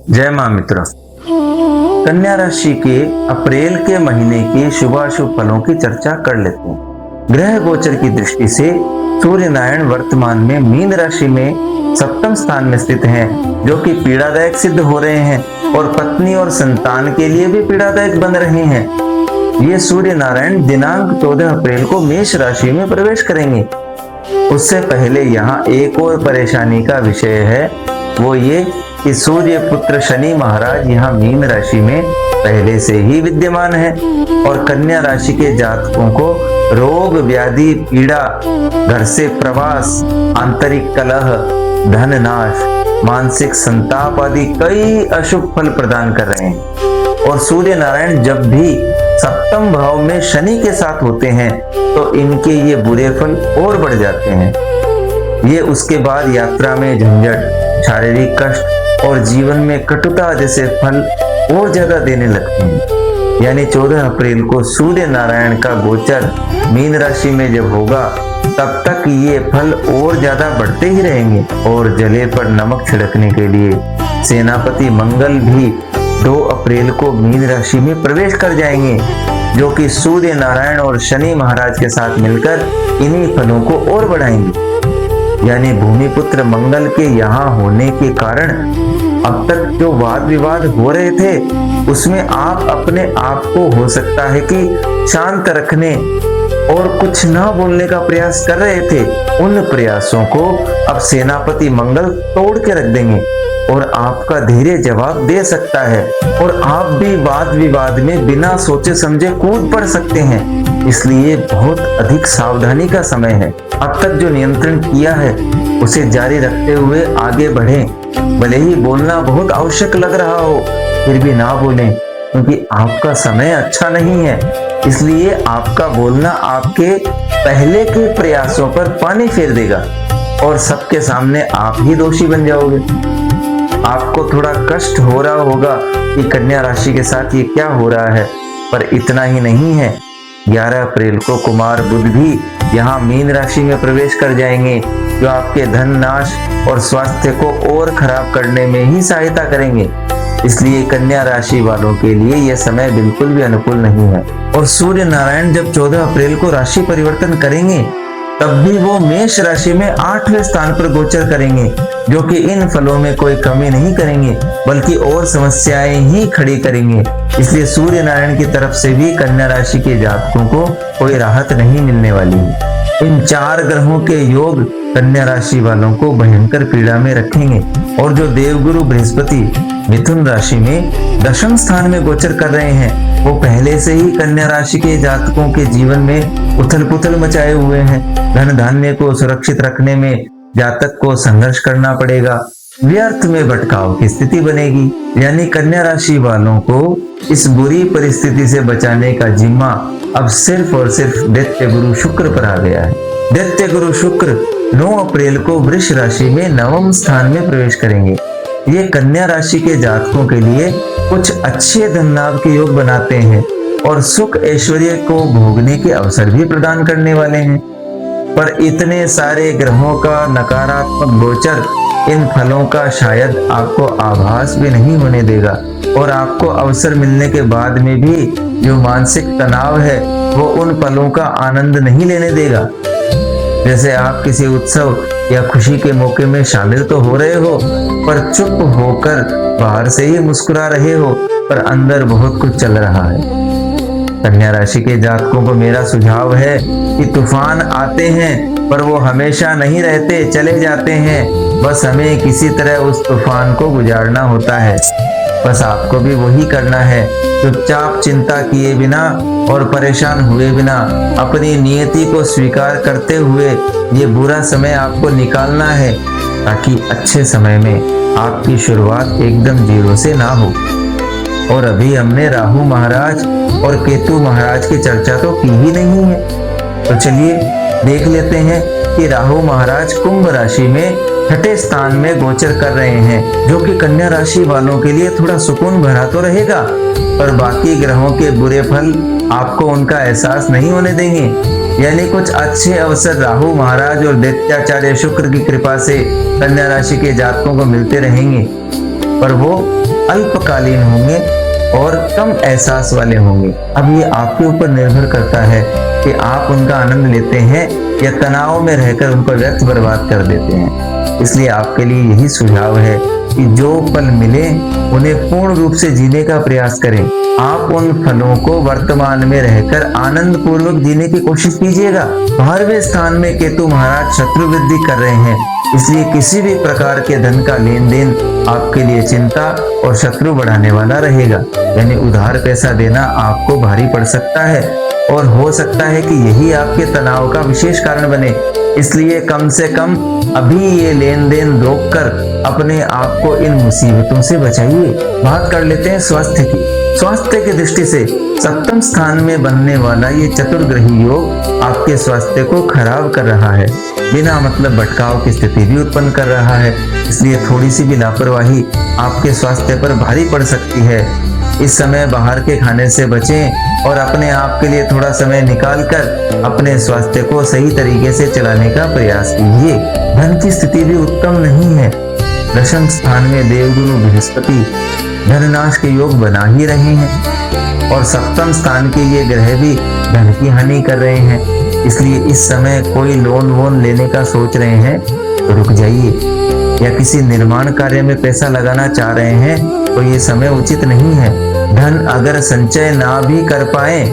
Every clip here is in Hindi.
जय मां मित्रों। कन्या राशि के अप्रैल के महीने के शुभाशुभ फलों की चर्चा कर लेते हैं। ग्रह गोचर की दृष्टि से सूर्य नारायण वर्तमान में मीन राशि में सप्तम स्थान में स्थित हैं, जो कि पीड़ादायक सिद्ध हो रहे हैं और पत्नी और संतान के लिए भी पीड़ादायक बन रहे हैं। ये सूर्य नारायण दिनांक 14 अप्रैल को मेष राशि में प्रवेश करेंगे। उससे पहले यहाँ एक और परेशानी का विषय है, वो ये कि सूर्य पुत्र शनि महाराज यहाँ मीन राशि में पहले से ही विद्यमान है और कन्या राशि के जातकों को रोग, व्याधि, पीड़ा, घर से प्रवास, आंतरिक कलह, धन नाश, मानसिक संताप आदि कई अशुभ फल प्रदान कर रहे हैं। और सूर्य नारायण जब भी सप्तम भाव में शनि के साथ होते हैं तो इनके ये बुरे फल और बढ़ जाते हैं। ये उसके बाद यात्रा में झंझट, शारीरिक कष्ट और जीवन में कटुता जैसे फल और ज्यादा देने लगते हैं। यानी 14 अप्रैल को सूर्य नारायण का गोचर मीन राशि में जब होगा तब तक ये फल और ज्यादा बढ़ते ही रहेंगे। और जले पर नमक छिड़कने के लिए सेनापति मंगल भी 2 अप्रैल को मीन राशि में प्रवेश कर जाएंगे, जो कि सूर्य नारायण और शनि महाराज के साथ मिलकर इन्हीं फलों को और बढ़ाएंगे। यानी भूमिपुत्र मंगल के यहाँ होने के कारण अब तक जो वाद विवाद हो रहे थे उसमें आप अपने आप को हो सकता है कि शांत रखने और कुछ ना बोलने का प्रयास कर रहे थे, उन प्रयासों को अब सेनापति मंगल तोड़ के रख देंगे और आपका धीरे जवाब दे सकता है और आप भी वाद विवाद में बिना सोचे समझे कूद पड़ सकते हैं। इसलिए बहुत अधिक सावधानी का समय है। अब तक जो नियंत्रण किया है उसे जारी रखते हुए आगे बढ़ें। भले ही बोलना बहुत आवश्यक लग रहा हो फिर भी ना बोलें, क्योंकि आपका समय अच्छा नहीं है। इसलिए आपका बोलना आपके पहले के प्रयासों पर पानी फेर देगा और सबके सामने आप ही दोषी बन जाओगे। आपको थोड़ा कष्ट हो रहा होगा कि कन्या राशि के साथ ये क्या हो रहा है, पर इतना ही नहीं है। 11 अप्रैल को कुमार बुध भी यहाँ मीन राशि में प्रवेश कर जाएंगे, जो आपके धन नाश और स्वास्थ्य को और खराब करने में ही सहायता करेंगे। इसलिए कन्या राशि वालों के लिए यह समय बिल्कुल भी अनुकूल नहीं है। और सूर्य नारायण जब 14 अप्रैल को राशि परिवर्तन करेंगे तब भी वो मेष राशि में 8वें स्थान पर गोचर करेंगे, जो कि इन फलों में कोई कमी नहीं करेंगे बल्कि और समस्याएं ही खड़ी करेंगे। इसलिए सूर्य नारायण की तरफ से भी कन्या राशि के जातकों को कोई राहत नहीं मिलने वाली है। इन 4 ग्रहों के योग कन्या राशि वालों को भयंकर पीड़ा में रखेंगे। और जो देवगुरु बृहस्पति मिथुन राशि में 10वें स्थान में गोचर कर रहे हैं, वो पहले से ही कन्या राशि के जातकों के जीवन में उथल पुथल मचाए हुए हैं। धन धान्य को सुरक्षित रखने में जातक को संघर्ष करना पड़ेगा, व्यर्थ में भटकाव की स्थिति बनेगी। यानी कन्या राशि वालों को इस बुरी परिस्थिति से बचाने का जिम्मा अब सिर्फ और सिर्फ दैत्य गुरु शुक्र पर आ गया है। दैत्य गुरु शुक्र 9 अप्रैल को वृष राशि में 9वें स्थान में प्रवेश करेंगे। ये कन्या राशि के जातकों के लिए कुछ अच्छे धन लाभ के योग बनाते हैं और सुख ऐश्वर्य को भोगने के अवसर भी प्रदान करने वाले हैं। पर इतने सारे ग्रहों का नकारात्मक गोचर इन फलों का शायद आपको आभास भी नहीं होने देगा और आपको अवसर मिलने के बाद में भी जो मानसिक तनाव है वो उन फलों का आनंद नहीं लेने देगा। जैसे आप किसी उत्सव या खुशी के मौके में शामिल तो हो रहे हो, पर चुप होकर बाहर से ही मुस्कुरा रहे हो, पर अंदर बहुत कुछ चल रहा है। कन्या राशि के जातकों को मेरा सुझाव है कि तूफान आते हैं पर वो हमेशा नहीं रहते, चले जाते हैं। बस हमें किसी तरह उस तूफान को गुजारना होता है। बस आपको भी वही करना है, चुपचाप चिंता किए बिना और परेशान हुए बिना अपनी नियति को स्वीकार करते हुए ये बुरा समय आपको निकालना है, ताकि अच्छे समय में आपकी शुरुआत एकदम जीरो से ना हो। और अभी हमने राहु महाराज और केतु महाराज की चर्चा तो की ही नहीं है, तो चलिए देख लेते हैं कि राहु महाराज कुंभ राशि में 6ठे स्थान में गोचर कर रहे हैं, जो कि कन्या राशि वालों के लिए थोड़ा सुकून भरा तो रहेगा, पर बाकी ग्रहों के बुरे फल आपको उनका एहसास नहीं होने देंगे। यानी कुछ अच्छे अवसर राहु महाराज और दैत्याचार्य शुक्र की कृपा से कन्या राशि के जातकों को मिलते रहेंगे, पर वो अल्पकालीन होंगे और कम एहसास वाले होंगे। अब ये आपके ऊपर निर्भर करता है कि आप उनका आनंद लेते हैं या तनाव में रहकर उनको व्यर्थ बर्बाद कर देते हैं। इसलिए आपके लिए यही सुझाव है कि जो पल मिले उन्हें पूर्ण रूप से जीने का प्रयास करें। आप उन फलों को वर्तमान में रहकर आनंद पूर्वक जीने की कोशिश कीजिएगा। 12वें स्थान में केतु महाराज शत्रु वृद्धि कर रहे हैं, इसलिए किसी भी प्रकार के धन का लेन देन आपके लिए चिंता और शत्रु बढ़ाने वाला रहेगा। यानी उधार पैसा देना आपको भारी पड़ सकता है और हो सकता है कि यही आपके तनाव का विशेष कारण बने। इसलिए कम से कम अभी ये लेन देन रोककर अपने आप को इन मुसीबतों से बचाइए। बात कर लेते हैं स्वास्थ्य की। स्वास्थ्य की दृष्टि से सप्तम स्थान में बनने वाला ये चतुर्ग्रही योग आपके स्वास्थ्य को खराब कर रहा है, बिना मतलब भटकाव की स्थिति भी उत्पन्न कर रहा है। इसलिए थोड़ी सी भी लापरवाही आपके स्वास्थ्य पर भारी पड़ सकती है। इस समय बाहर के खाने से बचें और अपने आप के लिए थोड़ा समय निकालकर अपने स्वास्थ्य को सही तरीके से चलाने का प्रयास कीजिए। धन की स्थिति भी उत्तम नहीं है। दशम स्थान में देवगुरु बृहस्पति धननाश के योग बना ही रहे हैं और सप्तम स्थान के ये ग्रह भी धन की हानि कर रहे हैं। इसलिए इस समय कोई लोन वोन लेने का सोच रहे हैं तो रुक जाइए, या किसी निर्माण कार्य में पैसा लगाना चाह रहे हैं तो ये समय उचित नहीं है। धन अगर संचय ना भी कर पाए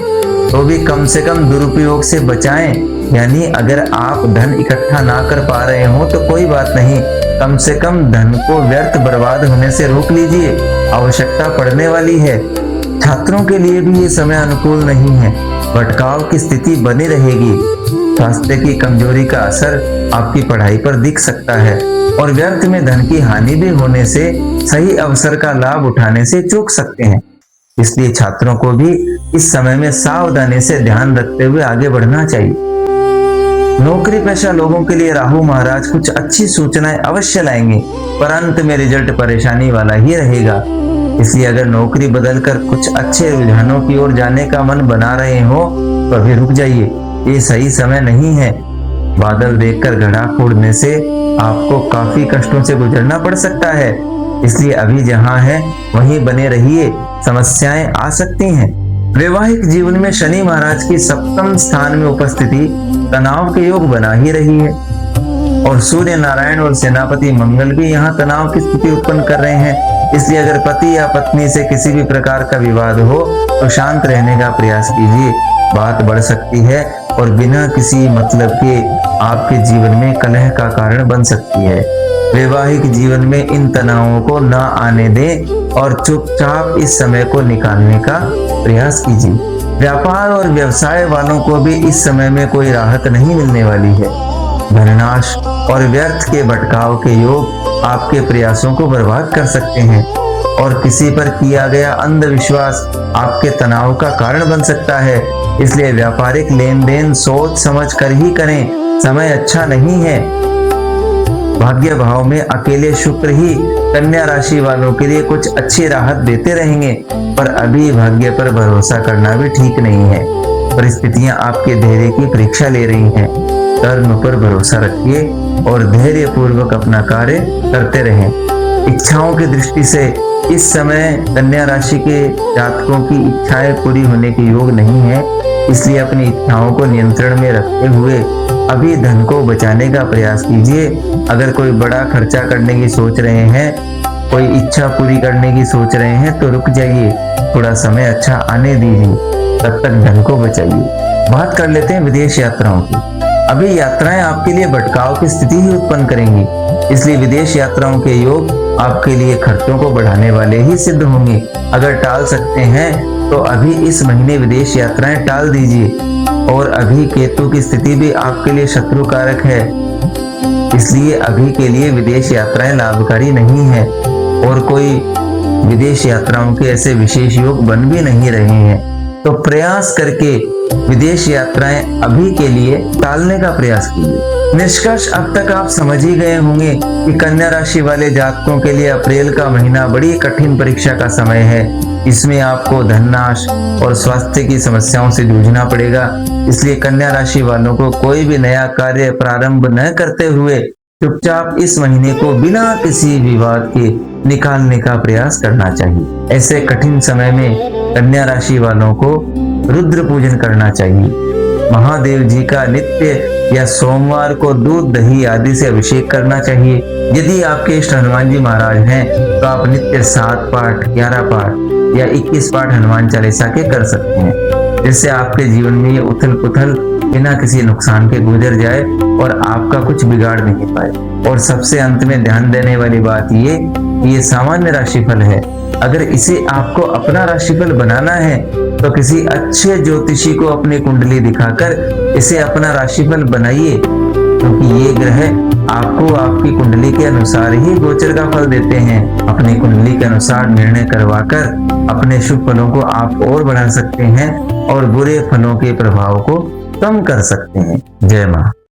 तो भी कम से कम दुरुपयोग से बचाएं। यानी अगर आप धन इकट्ठा ना कर पा रहे हो तो कोई बात नहीं, कम से कम धन को व्यर्थ बर्बाद होने से रोक लीजिए, आवश्यकता पड़ने वाली है। छात्रों के लिए भी ये समय अनुकूल नहीं है, भटकाव की स्थिति बनी रहेगी। स्वास्थ्य की कमजोरी का असर आपकी पढ़ाई पर दिख सकता है और व्यर्थ में धन की हानि भी होने से सही अवसर का लाभ उठाने से चूक सकते हैं। इसलिए छात्रों को भी इस समय में सावधानी से ध्यान रखते हुए आगे बढ़ना चाहिए। नौकरी पेशा लोगों के लिए राहु महाराज कुछ अच्छी सूचनाएं अवश्य लाएंगे, पर अंत में रिजल्ट परेशानी वाला ही रहेगा। इसलिए अगर नौकरी बदलकर कुछ अच्छे रुझानों की ओर जाने का मन बना रहे हो तो अभी रुक जाइए, ये सही समय नहीं है। बादल देखकर घड़ा फोड़ने से आपको काफी कष्टों से गुजरना पड़ सकता है। इसलिए अभी जहां है वहीं बने रहिए, समस्याएं आ सकती हैं। वैवाहिक जीवन में शनि महाराज की सप्तम स्थान में उपस्थिति तनाव के योग बना ही रही है और सूर्य नारायण और सेनापति मंगल भी यहाँ तनाव की स्थिति उत्पन्न कर रहे हैं। इसलिए अगर पति या पत्नी से किसी भी प्रकार का विवाद हो तो शांत रहने का प्रयास कीजिए, बात बढ़ सकती है और बिना किसी मतलब के आपके जीवन में कलह का कारण बन सकती है। वैवाहिक जीवन में इन तनावों को न आने दें और चुपचाप इस समय को निकालने का प्रयास कीजिए। व्यापार और व्यवसाय वालों को भी इस समय में कोई राहत नहीं मिलने वाली है। धननाश और व्यर्थ के भटकाव के योग आपके प्रयासों को बर्बाद कर सकते हैं और किसी पर किया गया अंधविश्वास आपके तनाव का कारण बन सकता है। इसलिए व्यापारिक लेन देन सोच समझ कर ही करें, समय अच्छा नहीं है। भाग्य भाव में अकेले शुक्र ही कन्या राशि वालों के लिए कुछ अच्छी राहत देते रहेंगे, पर अभी भाग्य पर भरोसा करना भी ठीक नहीं है। परिस्थितियां आपके धैर्य की परीक्षा ले रही हैं। कर्म पर भरोसा रखिए और धैर्य पूर्वक अपना कार्य करते रहें। इच्छाओं की दृष्टि से इस समय कन्या राशि के जातकों की इच्छाएं पूरी होने के योग नहीं है। इसलिए अपनी इच्छाओं को नियंत्रण में रखते हुए अभी धन को बचाने का प्रयास कीजिए। अगर कोई बड़ा खर्चा करने की सोच रहे हैं, कोई इच्छा पूरी करने की सोच रहे हैं तो रुक जाइए, थोड़ा समय अच्छा आने दीजिए, तब तक धन को बचाइए। बात कर लेते हैं विदेश यात्राओं की। अभी यात्राएं आपके लिए भटकाव की स्थिति ही उत्पन्न करेंगी, इसलिए विदेश यात्राओं के योग आपके लिए खर्चों को बढ़ाने वाले ही सिद्ध होंगे। अगर टाल सकते हैं तो अभी इस महीने विदेश यात्राएं टाल दीजिए। और अभी केतु की स्थिति भी आपके लिए शत्रु कारक है, इसलिए अभी के लिए विदेश यात्राएं लाभकारी नहीं है और कोई विदेश यात्राओं के ऐसे विशेष योग बन भी नहीं रहे हैं। तो प्रयास करके विदेश यात्राएं अभी के लिए टालने का प्रयास कीजिए। निष्कर्ष अब तक आप समझ ही गए होंगे कि कन्या राशि वाले जातकों के लिए अप्रैल का महीना बड़ी कठिन परीक्षा का समय है। इसमें आपको धननाश और स्वास्थ्य की समस्याओं से जूझना पड़ेगा। इसलिए कन्या राशि वालों को कोई भी नया कार्य प्रारंभ न करते हुए चुपचाप इस महीने को बिना किसी विवाद के निकालने का प्रयास करना चाहिए। ऐसे कठिन समय में कन्या राशि वालों को रुद्र पूजन करना चाहिए। महादेव जी का नित्य या सोमवार को दूध दही आदि से अभिषेक करना चाहिए। यदि आपके इष्ट हनुमान जी महाराज हैं तो आप नित्य 7 पाठ, 11 पाठ या 21 पाठ हनुमान चालीसा के कर सकते हैं, जिससे आपके जीवन में ये उथल पुथल बिना किसी नुकसान के गुजर जाए और आपका कुछ बिगाड़ नहीं पाए। और सबसे अंत में ध्यान देने वाली बात ये सामान्य राशिफल है। अगर इसे आपको अपना राशिफल बनाना है तो किसी अच्छे ज्योतिषी को अपनी कुंडली दिखाकर इसे अपना राशिफल बनाइए, क्योंकि ये ग्रह आपको आपकी कुंडली के अनुसार ही गोचर का फल देते हैं। अपनी कुंडली के अनुसार निर्णय करवाकर अपने शुभ फलों को आप और बढ़ा सकते हैं और बुरे फलों के प्रभाव को कम कर सकते हैं। जय मां।